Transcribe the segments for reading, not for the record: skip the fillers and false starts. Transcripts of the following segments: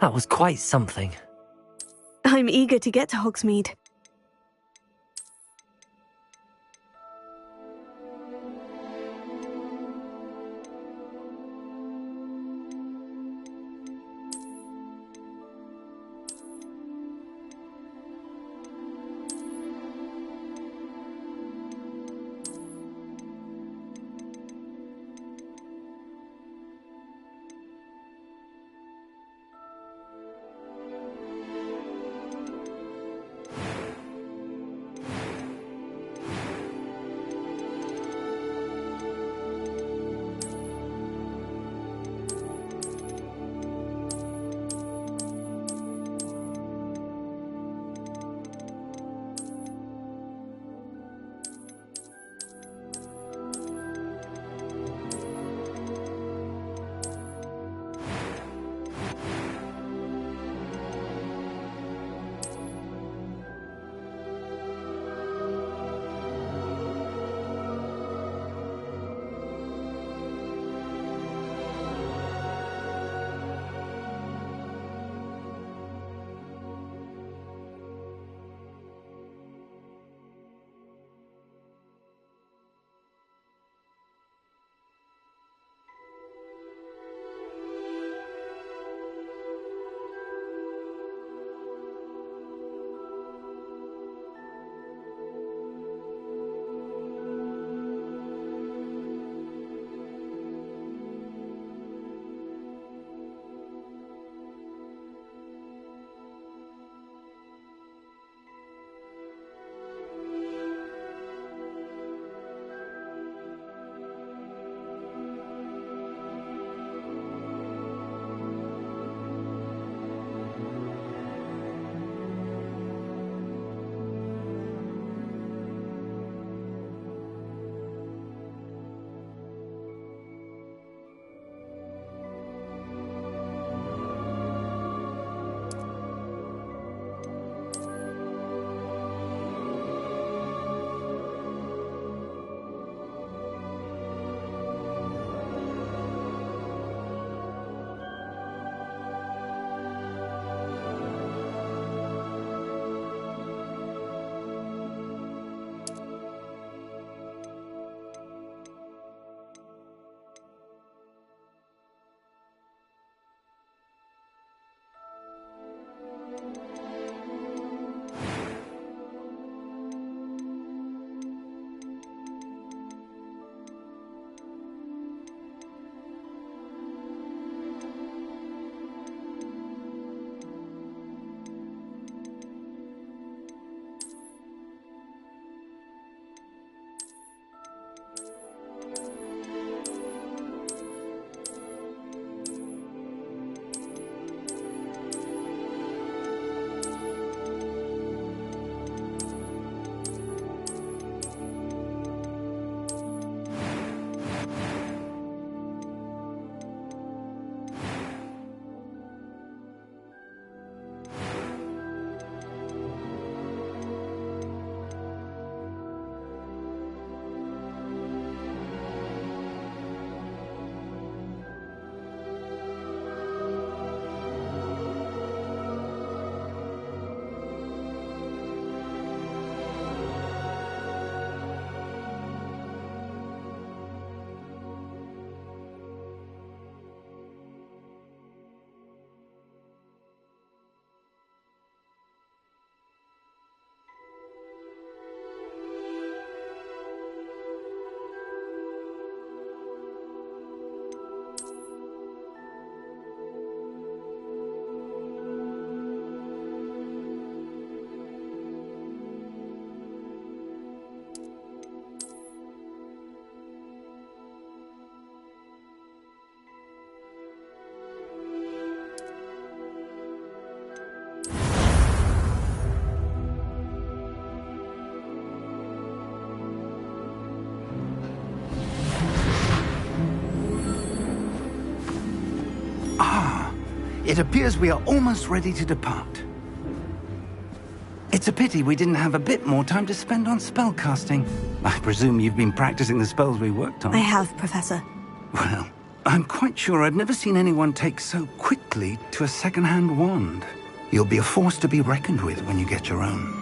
That was quite something. I'm eager to get to Hogsmeade. It appears we are almost ready to depart. It's a pity we didn't have a bit more time to spend on spellcasting. I presume you've been practicing the spells we worked on. I have, Professor. Well, I'm quite sure I've never seen anyone take so quickly to a second-hand wand. You'll be a force to be reckoned with when you get your own.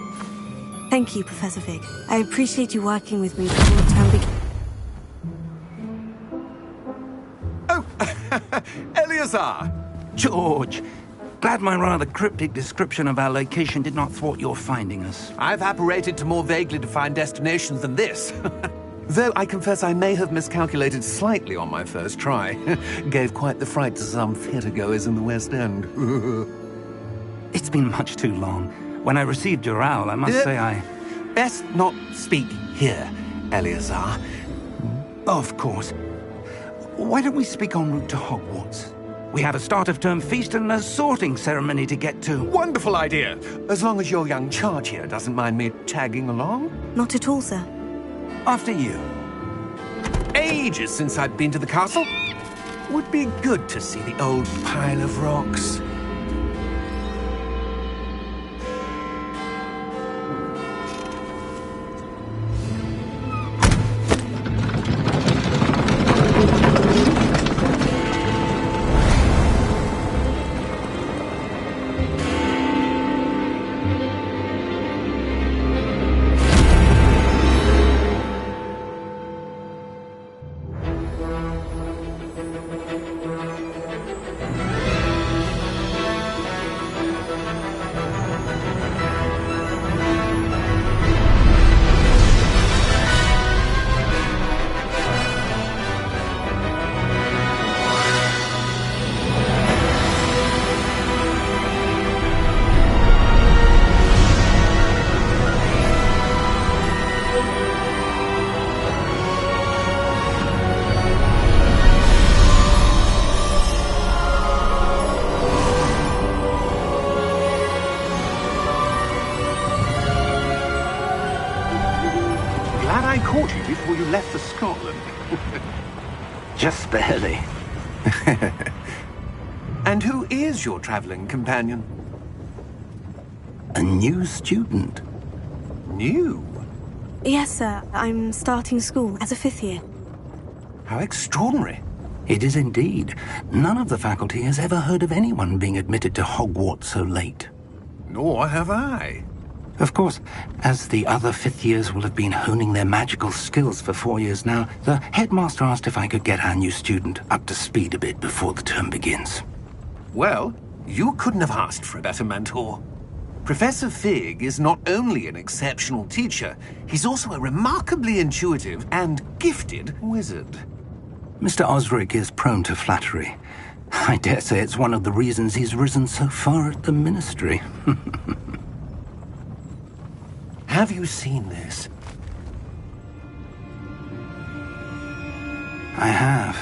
Thank you, Professor Fig. I appreciate you working with me before the term begins. Oh, Eleazar! George, glad my rather cryptic description of our location did not thwart your finding us. I've apparated to more vaguely defined destinations than this. Though I confess I may have miscalculated slightly on my first try. Gave quite the fright to some theatre-goers in the West End. It's been much too long. When I received your owl, I must say I... Best not speak here, Eleazar. Of course. Why don't we speak en route to Hogwarts? We have a start-of-term feast and a sorting ceremony to get to. Wonderful idea! As long as your young charge here doesn't mind me tagging along. Not at all, sir. After you. Ages since I'd been to the castle. Would be good to see the old pile of rocks. I caught you before you left for Scotland. Just barely. And who is your traveling companion? A new student. New? Yes, sir. I'm starting school as a 5th year. How extraordinary. It is indeed. None of the faculty has ever heard of anyone being admitted to Hogwarts so late. Nor have I. Of course, as the other 5th years will have been honing their magical skills for 4 years now, the headmaster asked if I could get our new student up to speed a bit before the term begins. Well, you couldn't have asked for a better mentor. Professor Fig is not only an exceptional teacher, he's also a remarkably intuitive and gifted wizard. Mr. Osric is prone to flattery. I dare say it's one of the reasons he's risen so far at the Ministry. Have you seen this? I have.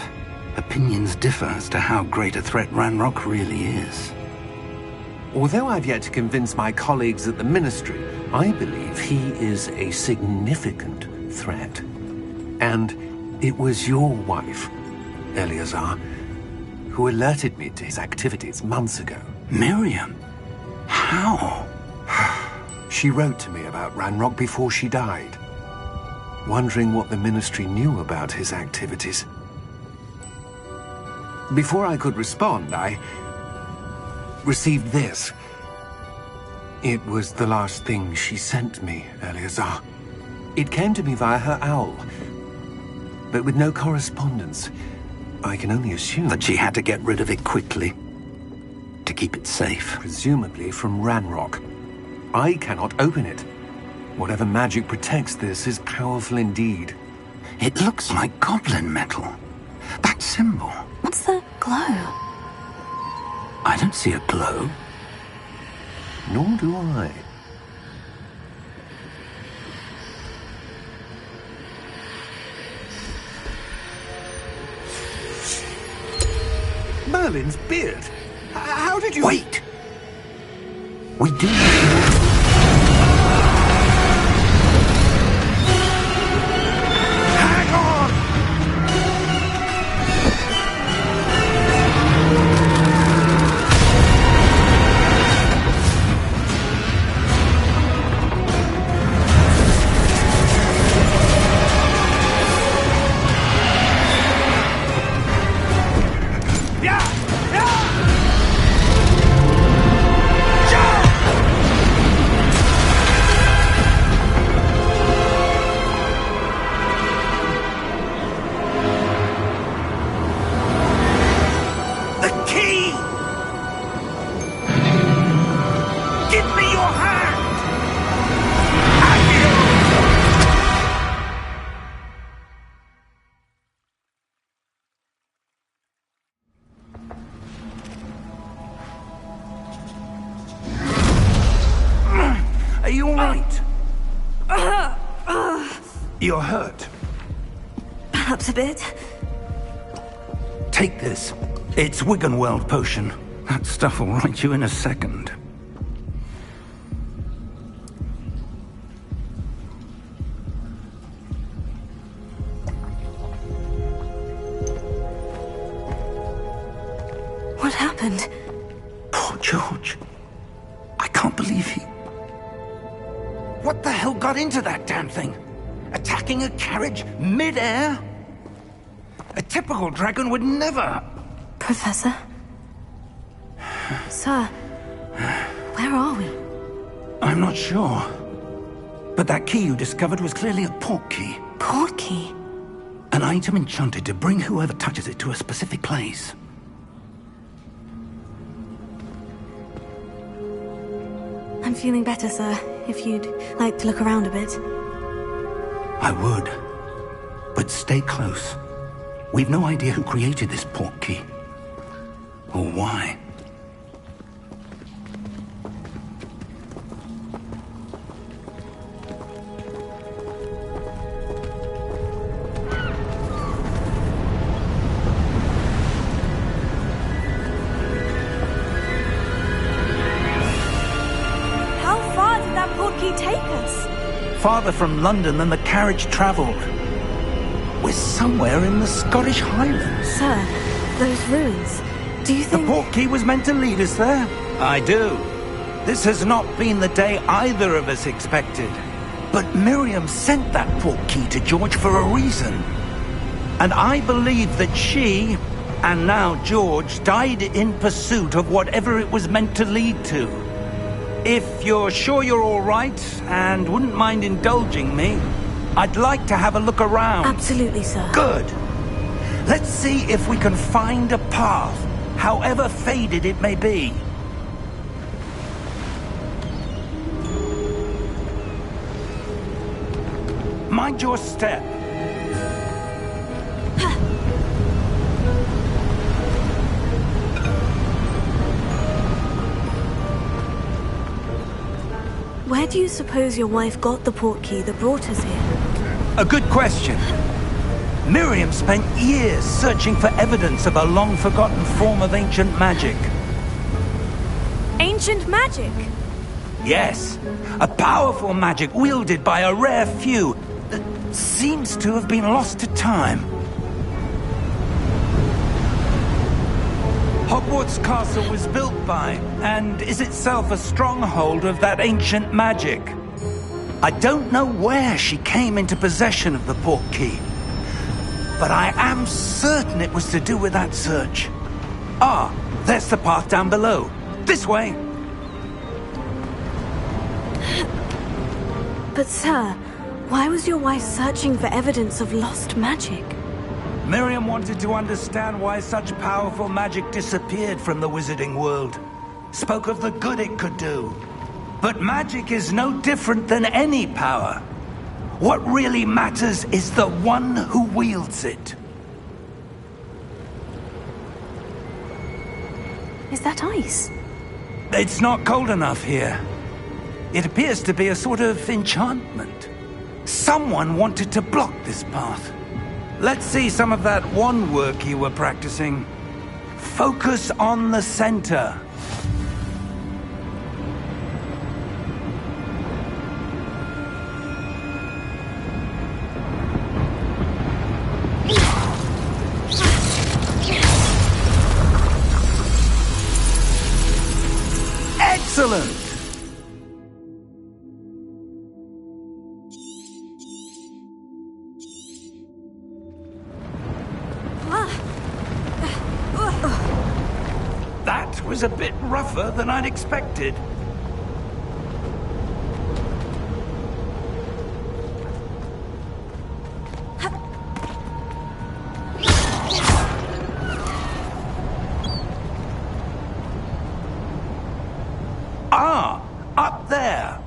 Opinions differ as to how great a threat Ranrock really is. Although I've yet to convince my colleagues at the Ministry, I believe he is a significant threat. And it was your wife, Eleazar, who alerted me to his activities months ago. Miriam? How? She wrote to me about Ranrock before she died, wondering what the Ministry knew about his activities. Before I could respond, I received this. It was the last thing she sent me, Eleazar. It came to me via her owl, but with no correspondence. I can only assume That she had to get rid of it quickly, to keep it safe. presumably from Ranrock. I cannot open it. Whatever magic protects this is powerful indeed. It looks like goblin metal. That symbol. What's the glow? I don't see a glow. Nor do I. Merlin's beard? How did you... Wait! We do... Hang on! You're hurt. Perhaps a bit. Take this. It's Wiggenweld potion. That stuff will right you in a second. What happened? Poor George. I can't believe he... What the hell got into that damn thing? Attacking a carriage mid-air? A typical dragon would never... Professor? Sir, where are we? I'm not sure. But that key you discovered was clearly a port key. Port key? An item enchanted to bring whoever touches it to a specific place. I'm feeling better, sir. If you'd like to look around a bit. I would. But stay close. We've no idea who created this port key. Or why. How far did that port key take us? Farther from London than the carriage travelled. We're somewhere in the Scottish Highlands. Sir, those ruins. Do you think... The port key was meant to lead us there? I do. This has not been the day either of us expected. But Miriam sent that port key to George for a reason. And I believe that she, and now George, died in pursuit of whatever it was meant to lead to. If you're sure you're all right, and wouldn't mind indulging me, I'd like to have a look around. Absolutely, sir. Good. Let's see if we can find a path, however faded it may be. Mind your step. Where do you suppose your wife got the port key that brought us here? A good question. Miriam spent years searching for evidence of a long-forgotten form of ancient magic. Ancient magic? Yes, a powerful magic wielded by a rare few that seems to have been lost to time. Hogwarts Castle was built by, and is itself a stronghold of that ancient magic. I don't know where she came into possession of the port key, but I am certain it was to do with that search. Ah, there's the path down below. This way. But sir, why was your wife searching for evidence of lost magic? Miriam wanted to understand why such powerful magic disappeared from the wizarding world. Spoke of the good it could do. But magic is no different than any power. What really matters is the one who wields it. Is that ice? It's not cold enough here. It appears to be a sort of enchantment. Someone wanted to block this path. Let's see some of that wand work you were practicing. Focus on the center. Excellent! That was a bit rougher than I'd expected. Ah, up there.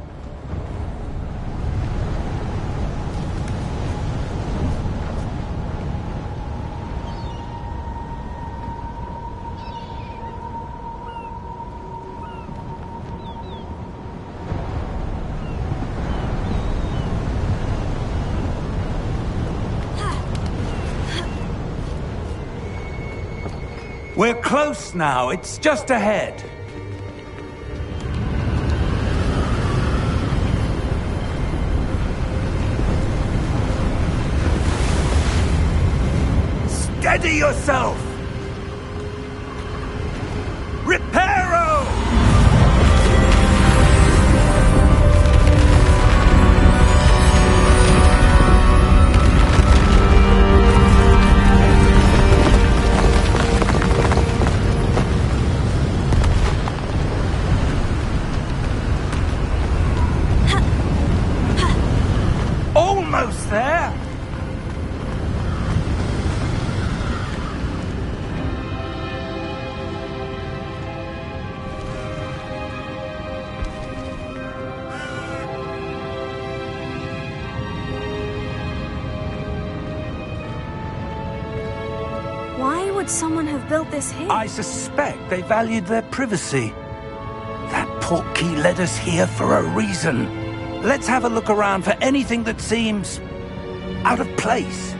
We're close now. It's just ahead. Steady yourself! Reparo! Almost there! Why would someone have built this here? I suspect they valued their privacy. That portkey led us here for a reason. Let's have a look around for anything that seems out of place.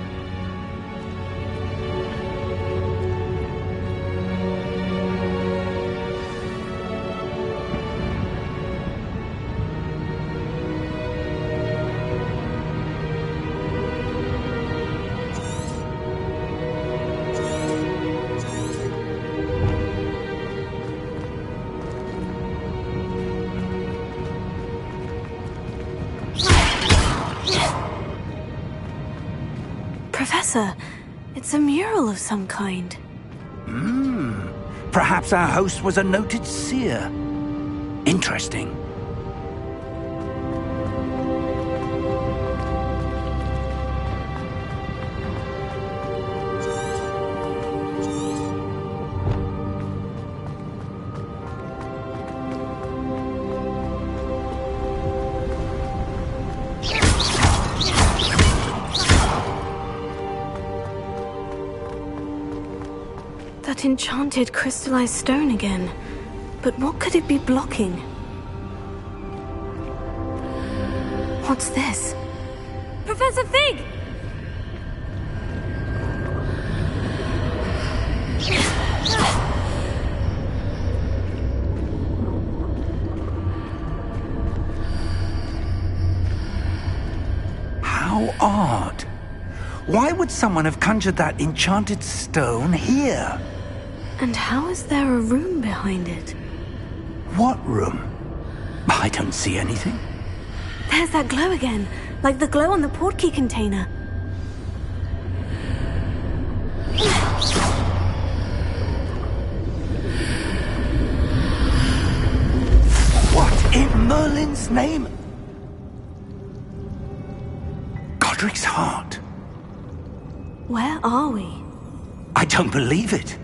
Professor, it's a mural of some kind. Perhaps our host was a noted seer. Interesting. That enchanted crystallized stone again. But what could it be blocking? What's this? Professor Fig! How odd. Why would someone have conjured that enchanted stone here? And how is there a room behind it? What room? I don't see anything. There's that glow again, like the glow on the portkey container. What in Merlin's name? Godric's heart. Where are we? I don't believe it.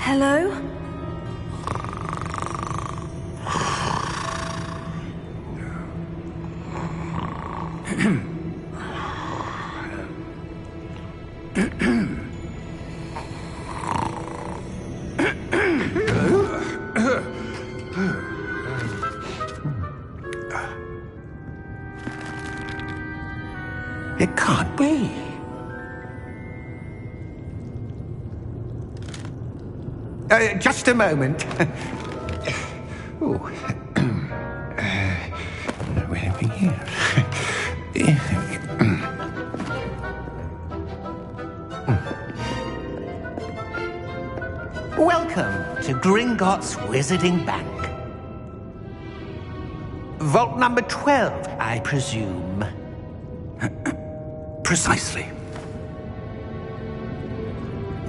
Hello? It can't be. Just a moment. Oh. Where are we here? Welcome to Gringotts Wizarding Bank. Vault number 12, I presume. Precisely.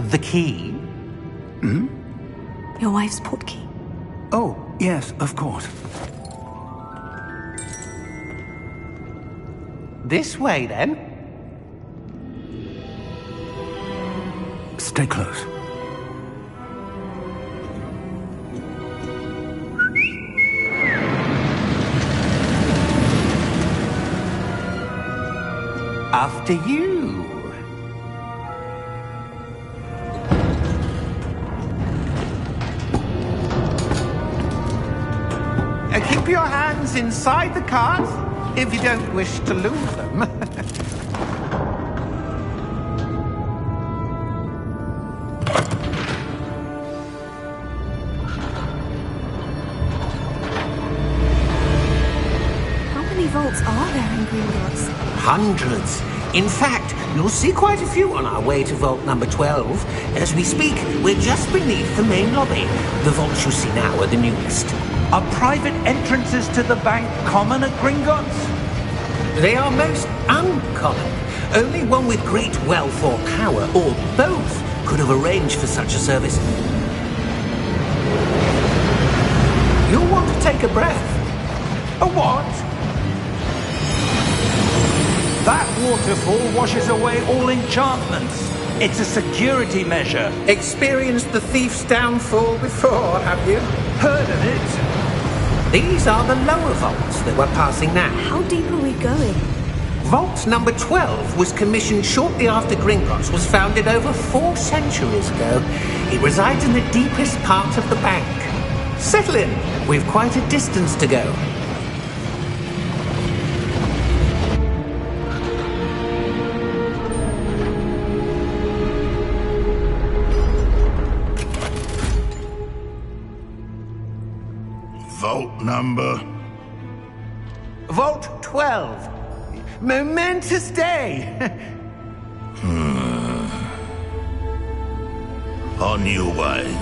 The key? Your wife's portkey. Oh, yes, of course. This way, then. Stay close. After you. Keep your hands inside the cart. if you don't wish to lose them. How many vaults are there in Gringotts? Hundreds. In fact, you'll see quite a few on our way to vault number 12. As we speak, we're just beneath the main lobby. The vaults you see now are the newest. Are private entrances to the bank common at Gringotts? They are most uncommon. Only one with great wealth or power, or both, could have arranged for such a service. You'll want to take a breath. A what? That waterfall washes away all enchantments. It's a security measure. Experienced the thief's downfall before, have you? Heard of it? These are the lower vaults that we're passing now. How deep are we going? Vault number 12 was commissioned shortly after Gringotts was founded over 4 centuries ago. It resides in the deepest part of the bank. Settle in. We've quite a distance to go. Vault number? Vault 12. Momentous day. On your way.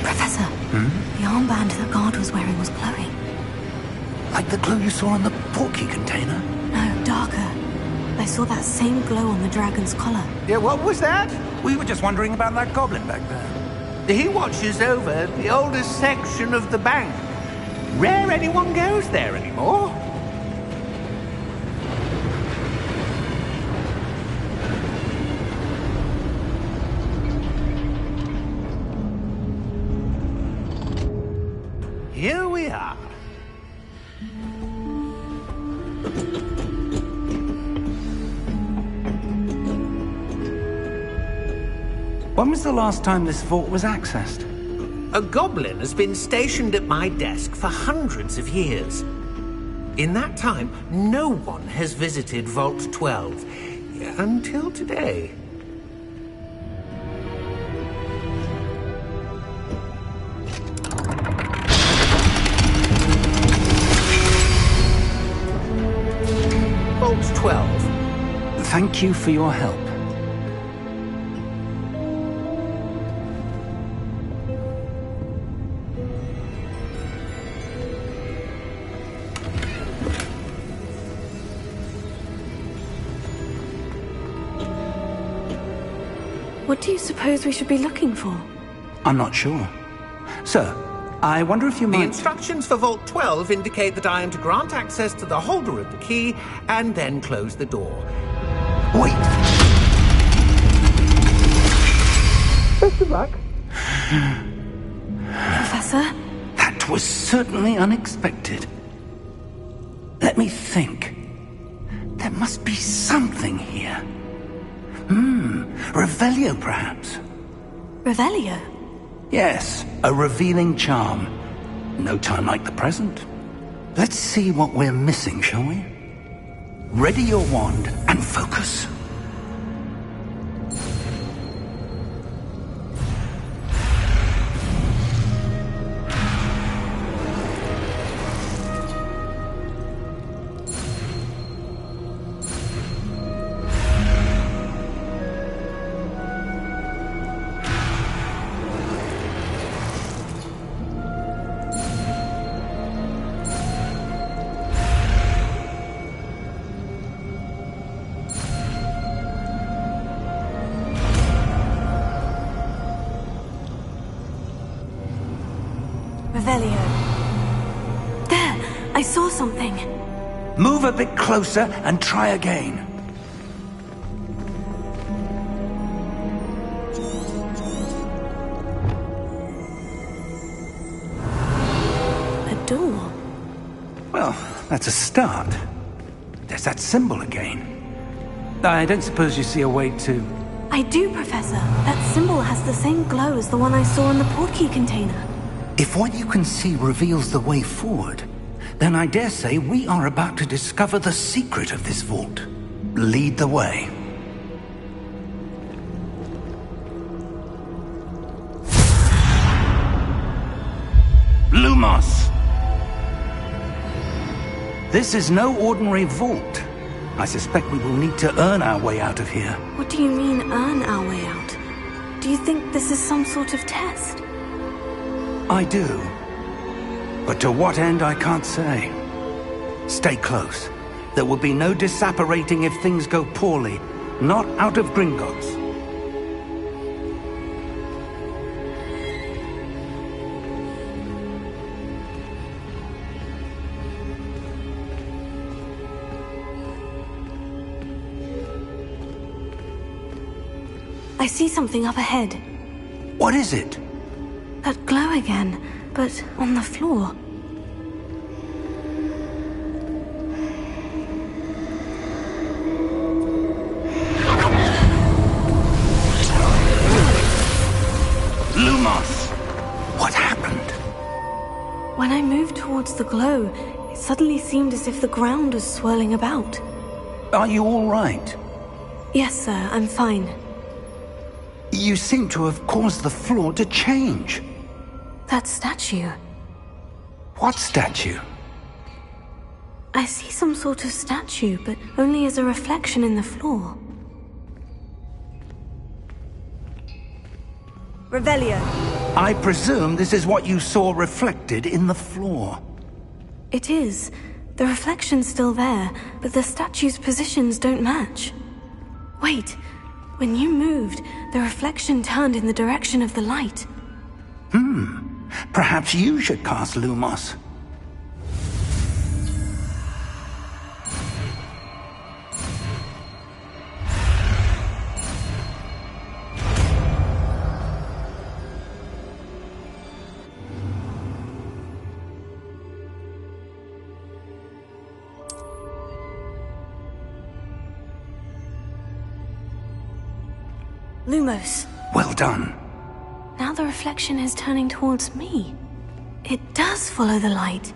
Professor, the armband the guard was wearing was glowing. Like the glow you saw on the portkey container? No, darker. I saw that same glow on the dragon's collar. Yeah, what was that? We were just wondering about that goblin back there. He watches over the oldest section of the bank. Rare anyone goes there anymore. Here we are. When was the last time this vault was accessed? A goblin has been stationed at my desk for hundreds of years. In that time, no one has visited Vault 12. Until today. Vault 12. Thank you for your help. What do you suppose we should be looking for? I'm not sure. Sir, I wonder if you The might... instructions for Vault 12 indicate that I am to grant access to the holder of the key and then close the door. Wait! Best of luck. Professor? That was certainly unexpected. Let me think. There must be something here. Revelio, perhaps? Revelio? Yes, a revealing charm. No time like the present. Let's see what we're missing, shall we? Ready your wand and focus. Revelio. There! I saw something. Move a bit closer and try again. door. Well, that's a start. There's that symbol again. I don't suppose you see a way to... I do, Professor. That symbol has the same glow as the one I saw in the portkey container. If what you can see reveals the way forward, then I dare say we are about to discover the secret of this vault. Lead the way. Lumos! This is no ordinary vault. I suspect we will need to earn our way out of here. What do you mean, earn our way out? Do you think this is some sort of test? I do. But to what end, I can't say. Stay close. There will be no disapparating if things go poorly. Not out of Gringotts. I see something up ahead. What is it? That glow again, but on the floor. Lumos! What happened? When I moved towards the glow, it suddenly seemed as if the ground was swirling about. Are you all right? Yes, sir, I'm fine. You seem to have caused the floor to change. That statue. What statue? I see some sort of statue, but only as a reflection in the floor. Revelio. I presume this is what you saw reflected in the floor. It is. The reflection's still there, but the statue's positions don't match. Wait. When you moved, the reflection turned in the direction of the light. Perhaps you should cast Lumos. Lumos. Well done. Now the reflection is turning towards me. It does follow the light.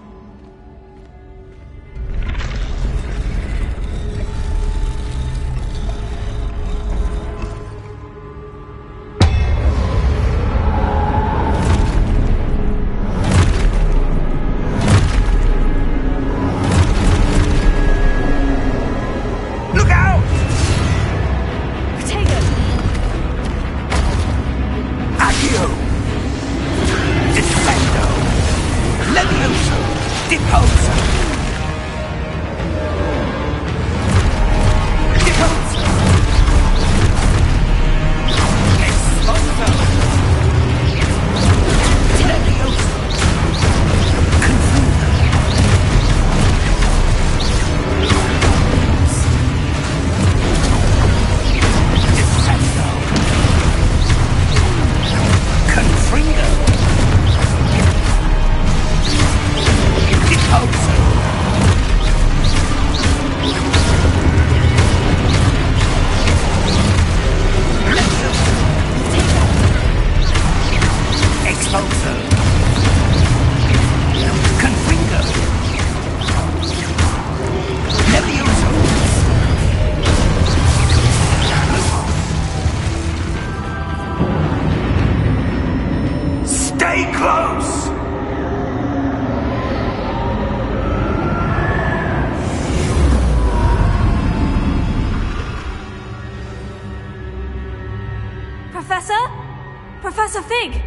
Professor Fig!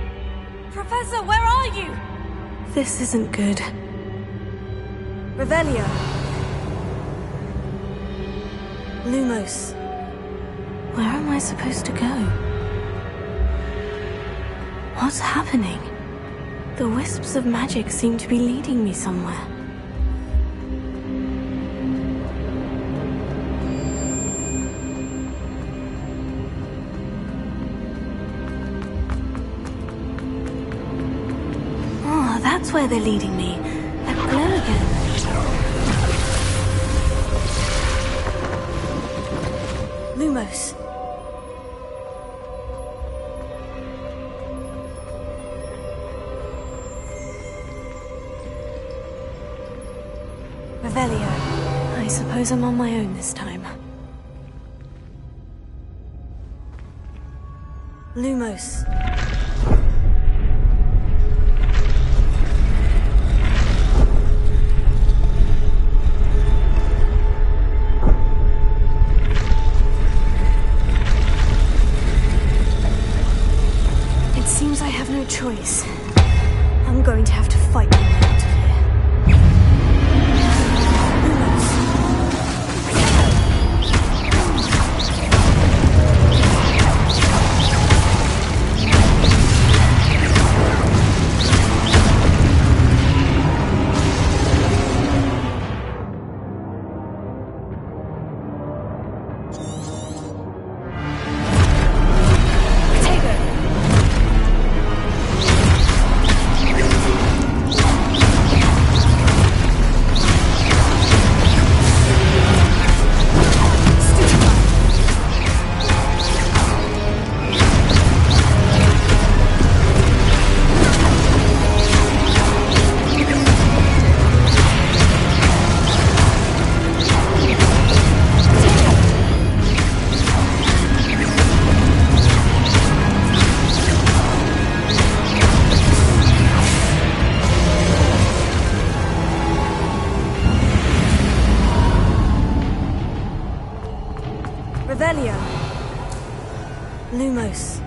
Professor, where are you? This isn't good. Revelio. Lumos. Where am I supposed to go? What's happening? The wisps of magic seem to be leading me somewhere. Oh, that's where they're leading me. Hello again. Lumos. Revelio. I suppose I'm on my own this time. Lumos. It seems I have no choice. I'm going to have to fight my way out of here. Lumos. Revelio. Lumos.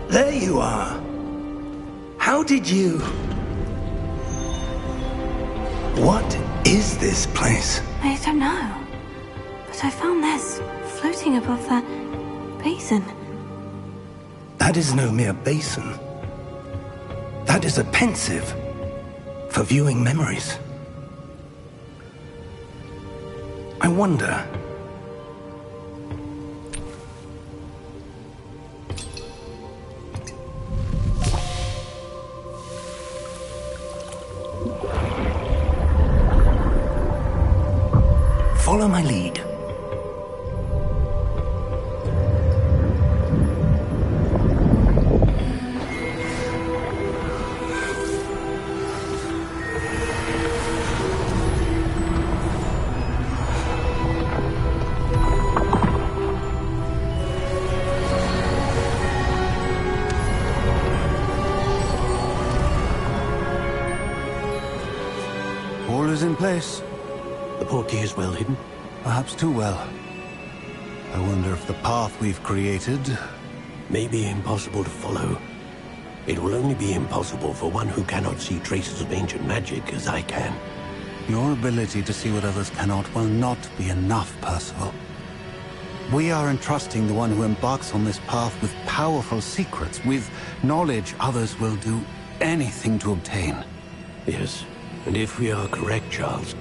There you are. How did you... What is this place? I don't know. But I found this floating above that basin. That is no mere basin. That is a pensive for viewing memories. I wonder... Follow my lead. All is in place. The portkey is well hidden. Perhaps too well. I wonder if the path we've created... May be impossible to follow. It will only be impossible for one who cannot see traces of ancient magic as I can. Your ability to see what others cannot will not be enough, Percival. We are entrusting the one who embarks on this path with powerful secrets, with knowledge others will do anything to obtain. Yes, and if we are correct, Charles,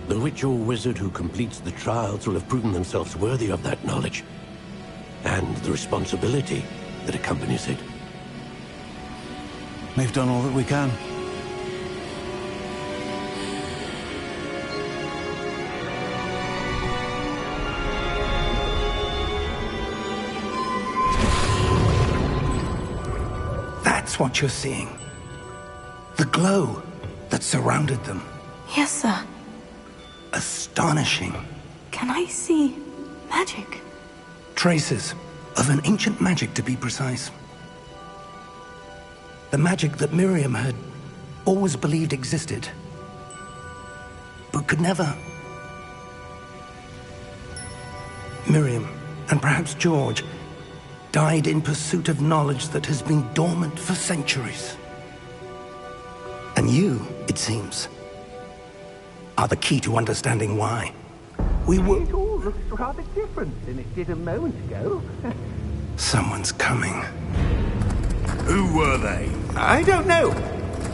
the witch or wizard who completes the trials will have proven themselves worthy of that knowledge, and the responsibility that accompanies it. We've done all that we can. That's what you're seeing. The glow that surrounded them. Yes, sir. Astonishing. Can I see magic? Traces Of an ancient magic, to be precise. The magic that Miriam had always believed existed, but could never. Miriam, and perhaps George, died in pursuit of knowledge that has been dormant for centuries. And you, it seems, are the key to understanding why. It all looks rather different than it did a moment ago. Someone's coming. Who were they? I don't know.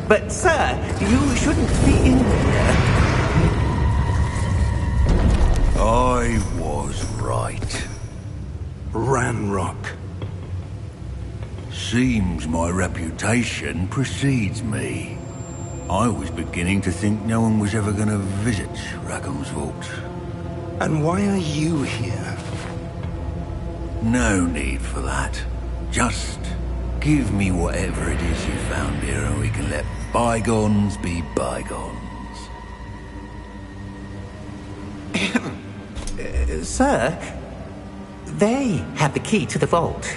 But, sir, you shouldn't be in here. I was right. Ranrock. Seems my reputation precedes me. I was beginning to think no one was ever going to visit Rackham's vault. And why are you here? No need for that. Just give me whatever it is you found here and we can let bygones be bygones. Sir, they have the key to the vault.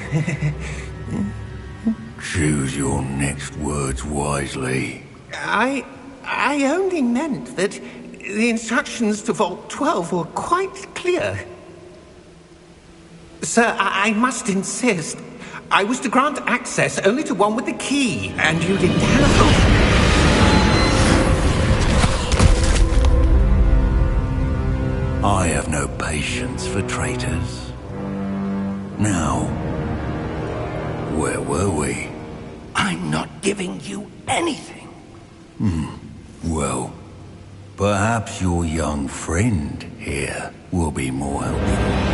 Choose your next words wisely. I only meant that the instructions to Vault 12 were quite clear. Sir, I must insist. I was to grant access only to one with the key, and you didn't have. I have no patience for traitors. Now, where were we? I'm not giving you anything. Well, perhaps your young friend here will be more helpful.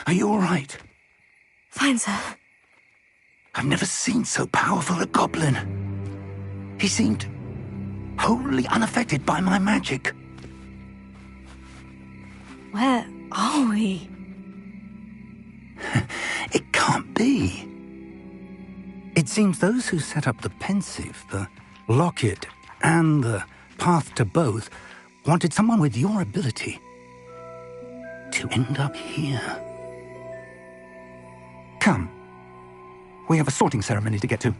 Are you all right? Fine, sir. I've never seen so powerful a goblin. He seemed wholly unaffected by my magic. Where are we? It can't be. It seems those who set up the pensive, the locket, and the path to both wanted someone with your ability to end up here. Come. We have a sorting ceremony to get to.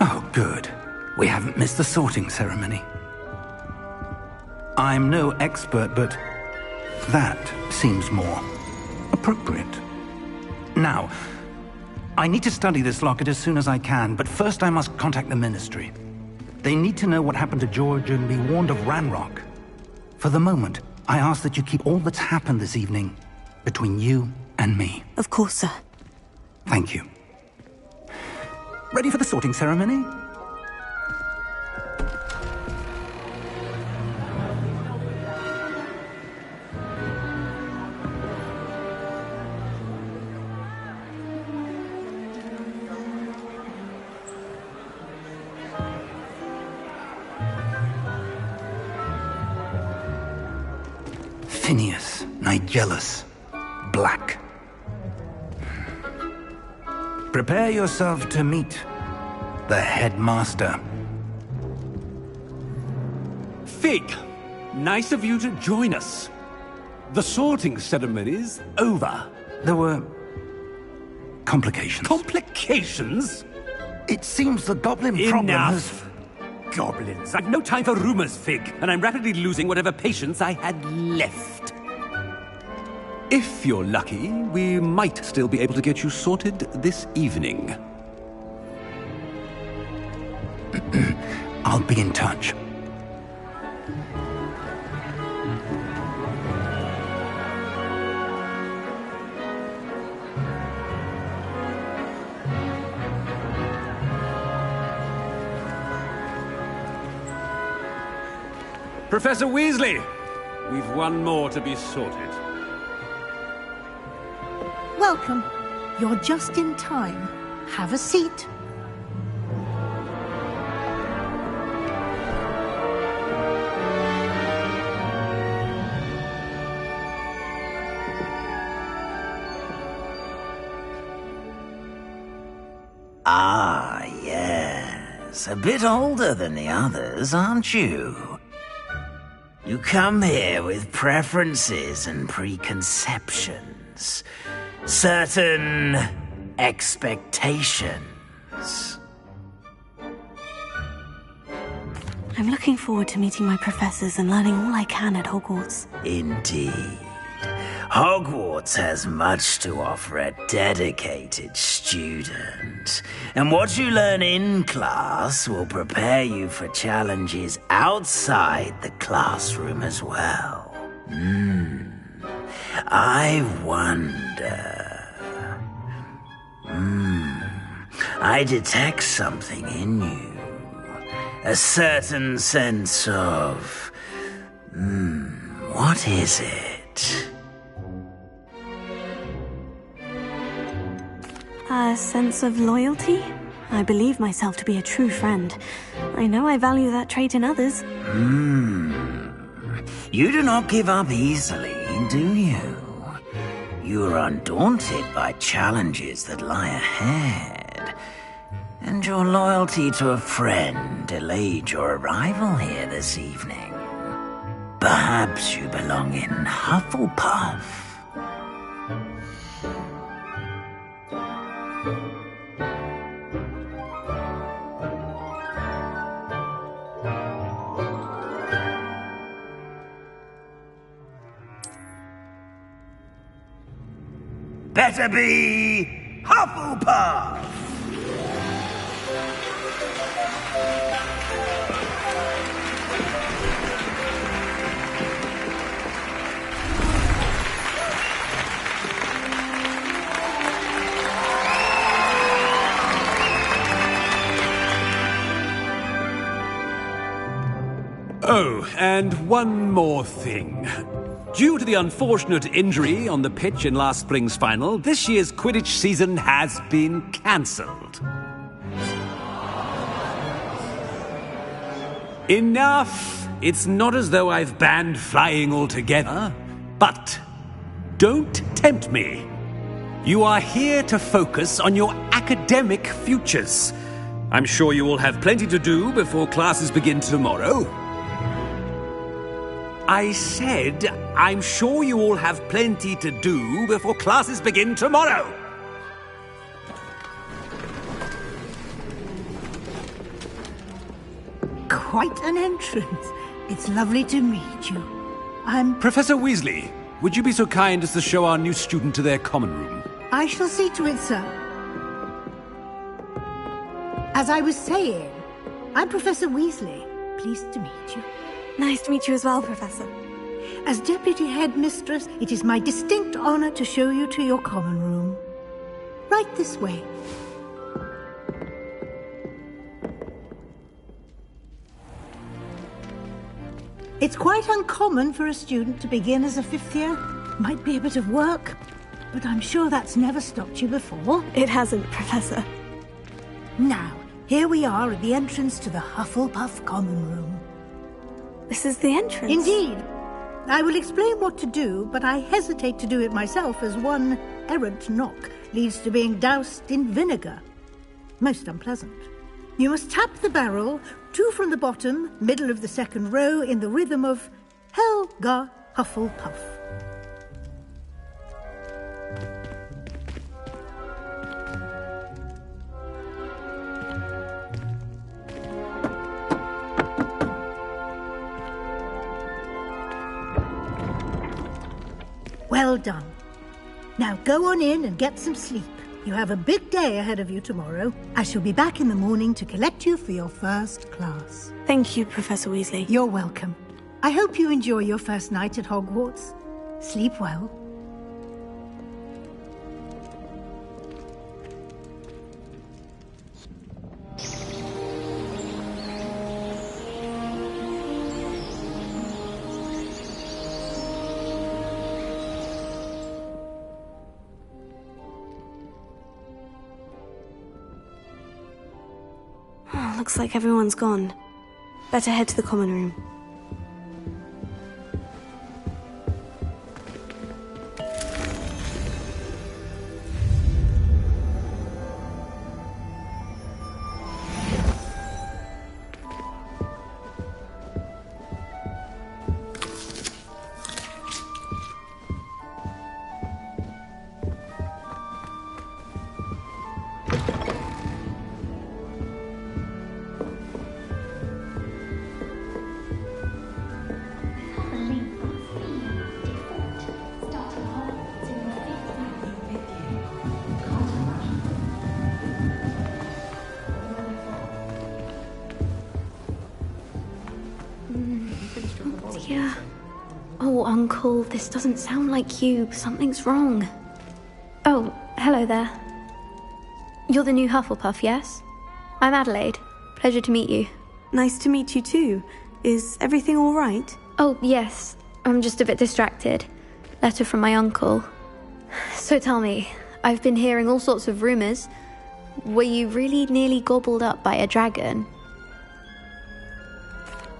Oh, good. We haven't missed the sorting ceremony. I'm no expert, but that seems more appropriate. Now, I need to study this locket as soon as I can, but first I must contact the Ministry. They need to know what happened to George and be warned of Ranrock. For the moment, I ask that you keep all that's happened this evening between you and me. Of course, sir. Thank you. Ready for the sorting ceremony? Phineas, Nigellus, Black. Prepare yourself to meet the headmaster. Fig, nice of you to join us. The sorting ceremony's over. There were complications. Complications? It seems the goblin problem has... Enough! Goblins. I've no time for rumors, Fig, and I'm rapidly losing whatever patience I had left. If you're lucky, we might still be able to get you sorted this evening. I'll be in touch. Professor Weasley, we've one more to be sorted. Welcome. You're just in time. Have a seat. Ah, yes. A bit older than the others, aren't you? You come here with preferences and preconceptions. Certain expectations. I'm looking forward to meeting my professors and learning all I can at Hogwarts. Indeed. Hogwarts has much to offer a dedicated student. And what you learn in class will prepare you for challenges outside the classroom as well. I wonder... I detect something in you. A certain sense of... what is it? A sense of loyalty? I believe myself to be a true friend. I know I value that trait in others. You do not give up easily, do you? You are undaunted by challenges that lie ahead. And your loyalty to a friend delayed your arrival here this evening. Perhaps you belong in Hufflepuff. Better be Hufflepuff! Oh, and one more thing. Due to the unfortunate injury on the pitch in last spring's final, this year's Quidditch season has been cancelled. Enough! It's not as though I've banned flying altogether, but don't tempt me. You are here to focus on your academic futures. I'm sure you will have plenty to do before classes begin tomorrow. I said, I'm sure you all have plenty to do before classes begin tomorrow. Quite an entrance. It's lovely to meet you. Professor Weasley, would you be so kind as to show our new student to their common room? I shall see to it, sir. As I was saying, I'm Professor Weasley. Pleased to meet you. Nice to meet you as well, Professor. As Deputy Headmistress, it is my distinct honor to show you to your common room. Right this way. It's quite uncommon for a student to begin as a fifth year. Might be a bit of work, but I'm sure that's never stopped you before. It hasn't, Professor. Now, here we are at the entrance to the Hufflepuff Common Room. This is the entrance? Indeed. I will explain what to do, but I hesitate to do it myself as one errant knock leads to being doused in vinegar. Most unpleasant. You must tap the barrel, 2 from the bottom, middle of the second row, in the rhythm of Helga Hufflepuff. Well done. Now go on in and get some sleep. You have a big day ahead of you tomorrow. I shall be back in the morning to collect you for your first class. Thank you, Professor Weasley. You're welcome. I hope you enjoy your first night at Hogwarts. Sleep well. Looks like everyone's gone. Better head to the common room. Dear. Oh, Uncle, this doesn't sound like you. Something's wrong. Oh, hello there. You're the new Hufflepuff, yes? I'm Adelaide. Pleasure to meet you. Nice to meet you too. Is everything all right? Oh, yes. I'm just a bit distracted. Letter from my uncle. So tell me, I've been hearing all sorts of rumors. Were you really nearly gobbled up by a dragon?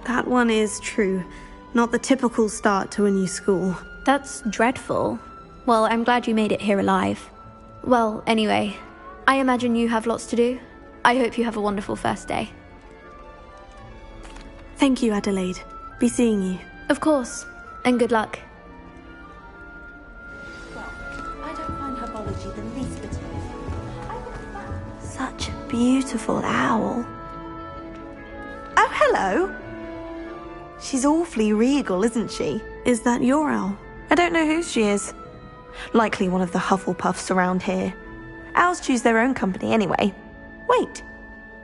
That one is true. Not the typical start to a new school. That's dreadful. Well, I'm glad you made it here alive. Well, anyway, I imagine you have lots to do. I hope you have a wonderful first day. Thank you, Adelaide. Be seeing you. Of course. And good luck. Well, I don't find herbology the least bit amusing. Such a beautiful owl. Oh, hello. She's awfully regal, isn't she? Is that your owl? I don't know who she is. Likely one of the Hufflepuffs around here. Owls choose their own company anyway. Wait,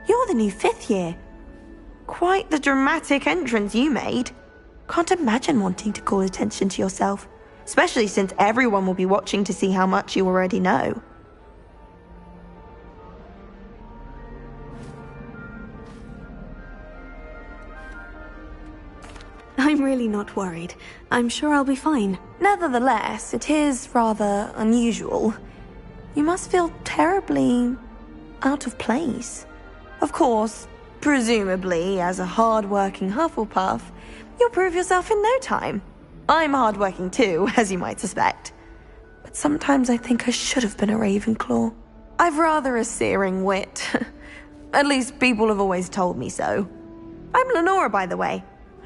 you're the new fifth year. Quite the dramatic entrance you made. Can't imagine wanting to call attention to yourself, especially since everyone will be watching to see how much you already know. I'm really not worried. I'm sure I'll be fine. Nevertheless, it is rather unusual. You must feel terribly out of place. Of course, presumably, as a hard-working Hufflepuff, you'll prove yourself in no time. I'm hard-working too, as you might suspect. But sometimes I think I should have been a Ravenclaw. I've rather a searing wit. At least people have always told me so. I'm Lenora, by the way.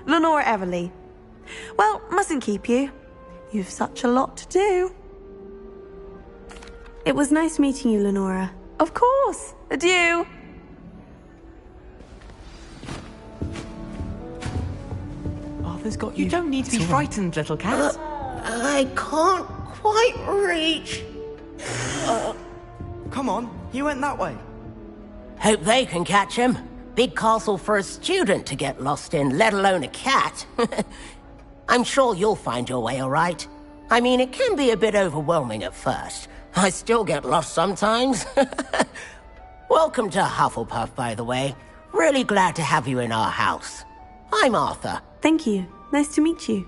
Lenora Everly. Well, mustn't keep you. You've such a lot to do. It was nice meeting you, Lenora. Of course. Adieu. Arthur's got you. You don't need to be frightened, little cat. I can't quite reach. Come on, you went that way. Hope they can catch him. Big castle for a student to get lost in, let alone a cat. I'm sure you'll find your way all right. I mean, it can be a bit overwhelming at first. I still get lost sometimes. Welcome to Hufflepuff, by the way. Really glad to have you in our house. I'm Arthur. Thank you. Nice to meet you.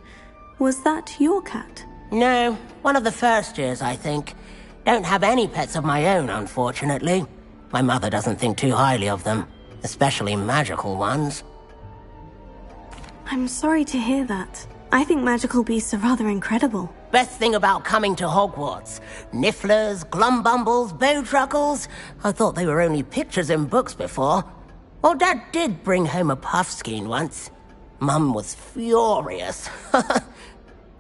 Was that your cat? No, one of the first years, I think. Don't have any pets of my own, unfortunately. My mother doesn't think too highly of them, especially magical ones. I'm sorry to hear that. I think magical beasts are rather incredible. Best thing about coming to Hogwarts. Nifflers, glumbumbles, bowtruckles. I thought they were only pictures in books before. Well, Dad did bring home a puffskein once. Mum was furious.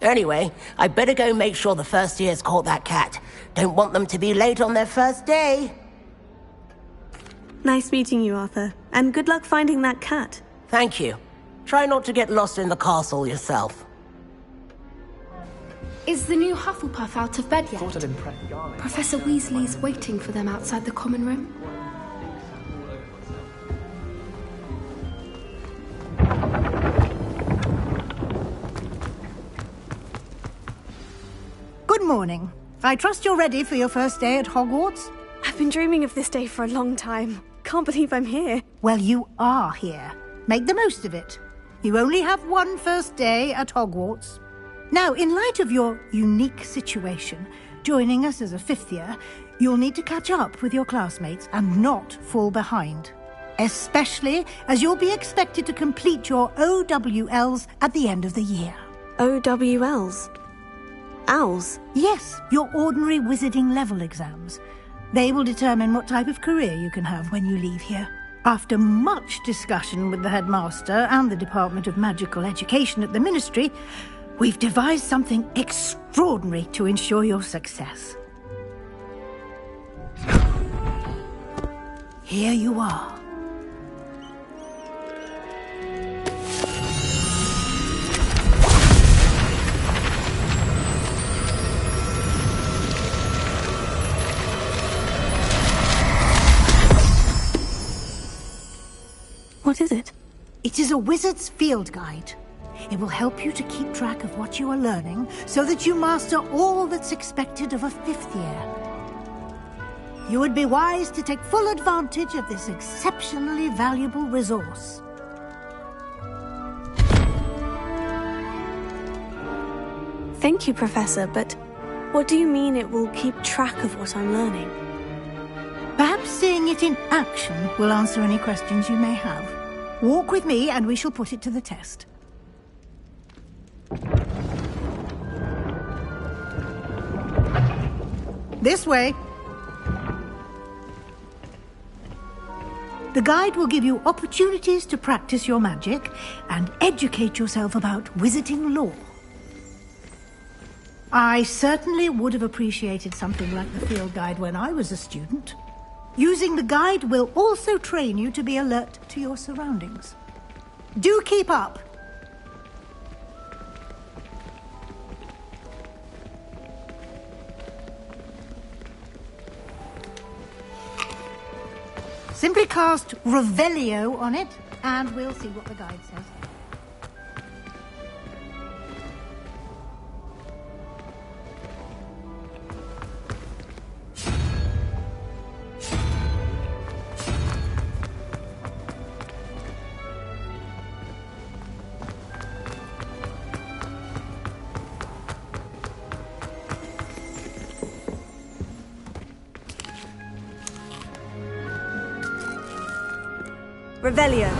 Anyway, I better go make sure the first years caught that cat. Don't want them to be late on their first day. Nice meeting you, Arthur. And good luck finding that cat. Thank you. Try not to get lost in the castle yourself. Is the new Hufflepuff out of bed yet? Thought I'd impress. Professor Weasley's waiting for them outside the common room. Good morning. I trust you're ready for your first day at Hogwarts? I've been dreaming of this day for a long time. Can't believe I'm here. Well, you are here. Make the most of it. You only have one first day at Hogwarts. Now, in light of your unique situation, joining us as a fifth year, you'll need to catch up with your classmates and not fall behind. Especially as you'll be expected to complete your OWLs at the end of the year. OWLs? Owls? Yes, your ordinary wizarding level exams. They will determine what type of career you can have when you leave here. After much discussion with the headmaster and the Department of Magical Education at the Ministry, we've devised something extraordinary to ensure your success. Here you are. What is it? It is a wizard's field guide. It will help you to keep track of what you are learning so that you master all that's expected of a fifth year. You would be wise to take full advantage of this exceptionally valuable resource. Thank you, Professor, but what do you mean it will keep track of what I'm learning? Perhaps seeing it in action will answer any questions you may have. Walk with me and we shall put it to the test. This way. The guide will give you opportunities to practice your magic and educate yourself about wizarding lore. I certainly would have appreciated something like the field guide when I was a student. Using the guide will also train you to be alert to your surroundings. Do keep up! Simply cast Revelio on it, and we'll see what the guide says. Revelio.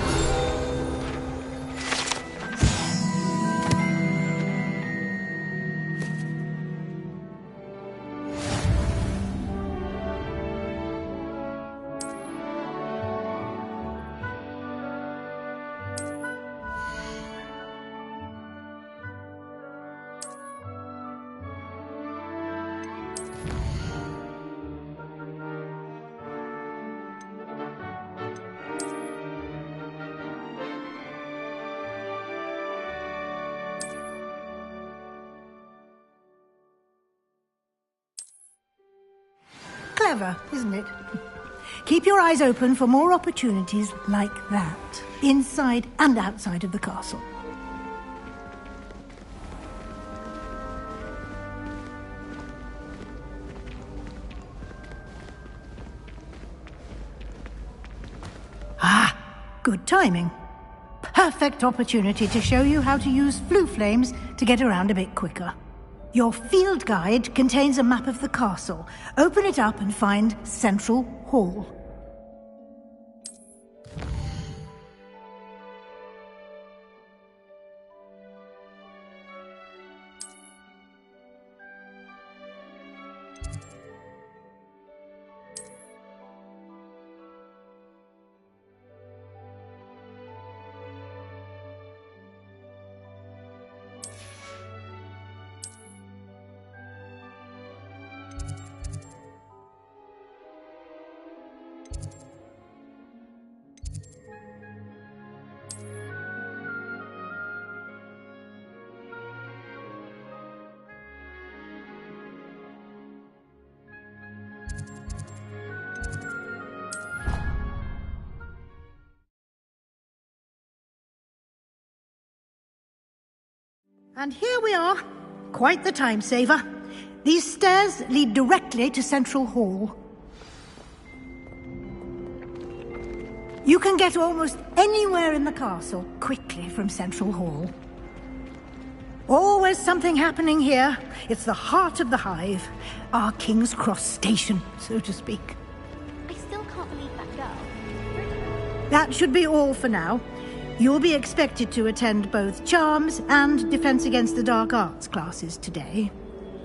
Clever, isn't it? Keep your eyes open for more opportunities like that, inside and outside of the castle. Ah, good timing. Perfect opportunity to show you how to use flue flames to get around a bit quicker. Your field guide contains a map of the castle. Open it up and find Central Hall. And here we are. Quite the time saver. These stairs lead directly to Central Hall. You can get almost anywhere in the castle quickly from Central Hall. Always something happening here. It's the heart of the hive. Our King's Cross station, so to speak. I still can't believe that girl. That should be all for now. You'll be expected to attend both Charms and Defense Against the Dark Arts classes today.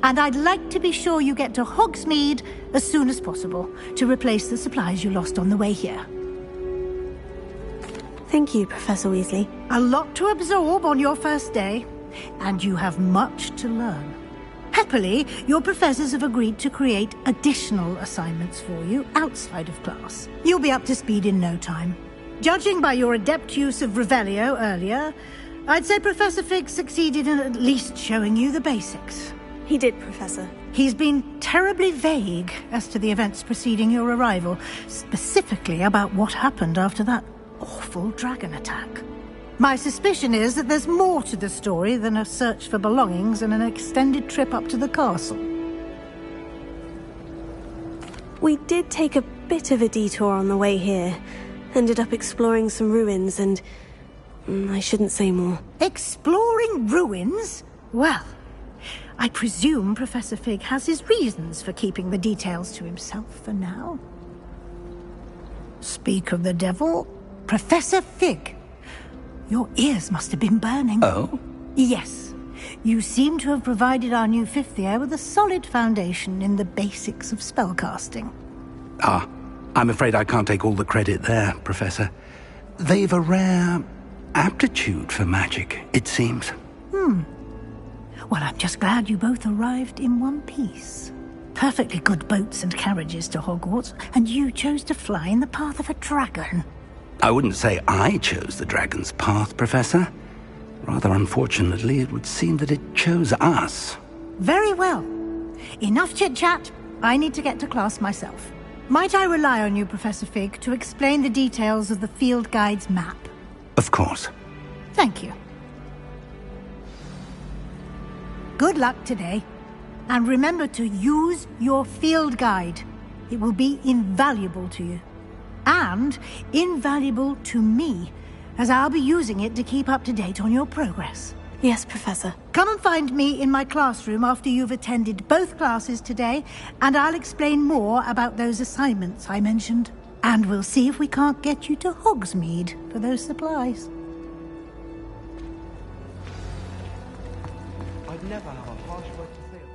And I'd like to be sure you get to Hogsmeade as soon as possible to replace the supplies you lost on the way here. Thank you, Professor Weasley. A lot to absorb on your first day, and you have much to learn. Happily, your professors have agreed to create additional assignments for you outside of class. You'll be up to speed in no time. Judging by your adept use of Revelio earlier, I'd say Professor Fig succeeded in at least showing you the basics. He did, Professor. He's been terribly vague as to the events preceding your arrival, specifically about what happened after that awful dragon attack. My suspicion is that there's more to the story than a search for belongings and an extended trip up to the castle. We did take a bit of a detour on the way here. Ended up exploring some ruins and... I shouldn't say more. Exploring ruins? Well, I presume Professor Fig has his reasons for keeping the details to himself for now. Speak of the devil, Professor Fig. Your ears must have been burning. Oh? Yes. You seem to have provided our new fifth year with a solid foundation in the basics of spellcasting. Ah, I'm afraid I can't take all the credit there, Professor. They've a rare aptitude for magic, it seems. Well, I'm just glad you both arrived in one piece. Perfectly good boats and carriages to Hogwarts, and you chose to fly in the path of a dragon. I wouldn't say I chose the dragon's path, Professor. Rather unfortunately, it would seem that it chose us. Very well. Enough chit-chat. I need to get to class myself. Might I rely on you, Professor Fig, to explain the details of the field guide's map? Of course. Thank you. Good luck today. And remember to use your field guide. It will be invaluable to you. And invaluable to me, as I'll be using it to keep up to date on your progress. Yes, Professor. Come and find me in my classroom after you've attended both classes today, and I'll explain more about those assignments I mentioned. And we'll see if we can't get you to Hogsmeade for those supplies. I'd never have a harsh word to say about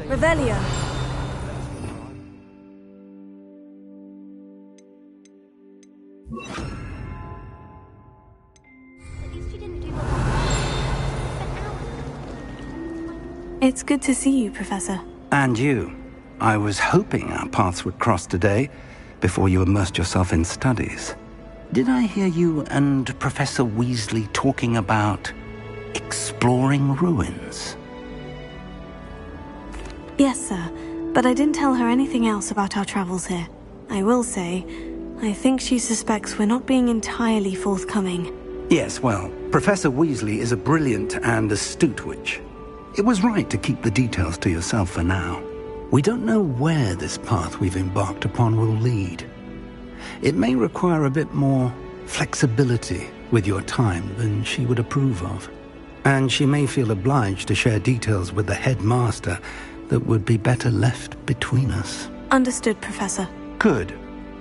Revelio. It's good to see you, Professor. And you. I was hoping our paths would cross today, before you immersed yourself in studies. Did I hear you and Professor Weasley talking about exploring ruins? Yes, sir, but I didn't tell her anything else about our travels here. I will say, I think she suspects we're not being entirely forthcoming. Yes, well, Professor Weasley is a brilliant and astute witch. It was right to keep the details to yourself for now. We don't know where this path we've embarked upon will lead. It may require a bit more flexibility with your time than she would approve of. And she may feel obliged to share details with the headmaster that would be better left between us. Understood, Professor. Good.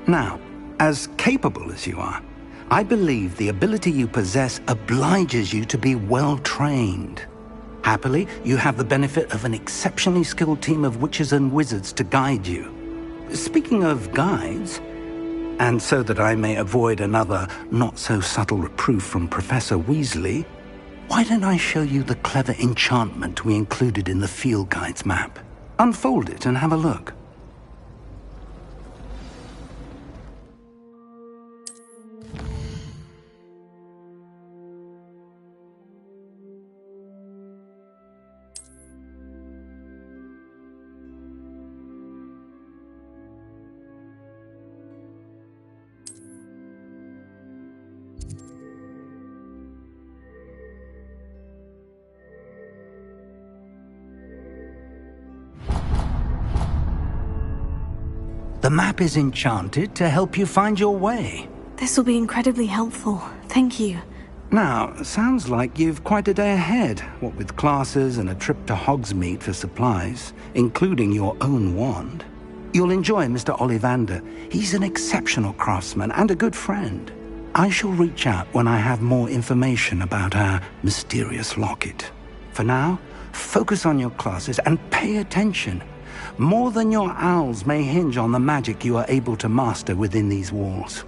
Now, as capable as you are, I believe the ability you possess obliges you to be well-trained. Happily, you have the benefit of an exceptionally skilled team of witches and wizards to guide you. Speaking of guides, and so that I may avoid another not-so-subtle reproof from Professor Weasley, why don't I show you the clever enchantment we included in the field guide's map? Unfold it and have a look. The map is enchanted to help you find your way. This will be incredibly helpful. Thank you. Now, sounds like you've quite a day ahead, what with classes and a trip to Hogsmeade for supplies, including your own wand. You'll enjoy Mr. Ollivander. He's an exceptional craftsman and a good friend. I shall reach out when I have more information about our mysterious locket. For now, focus on your classes and pay attention. More than your owls may hinge on the magic you are able to master within these walls.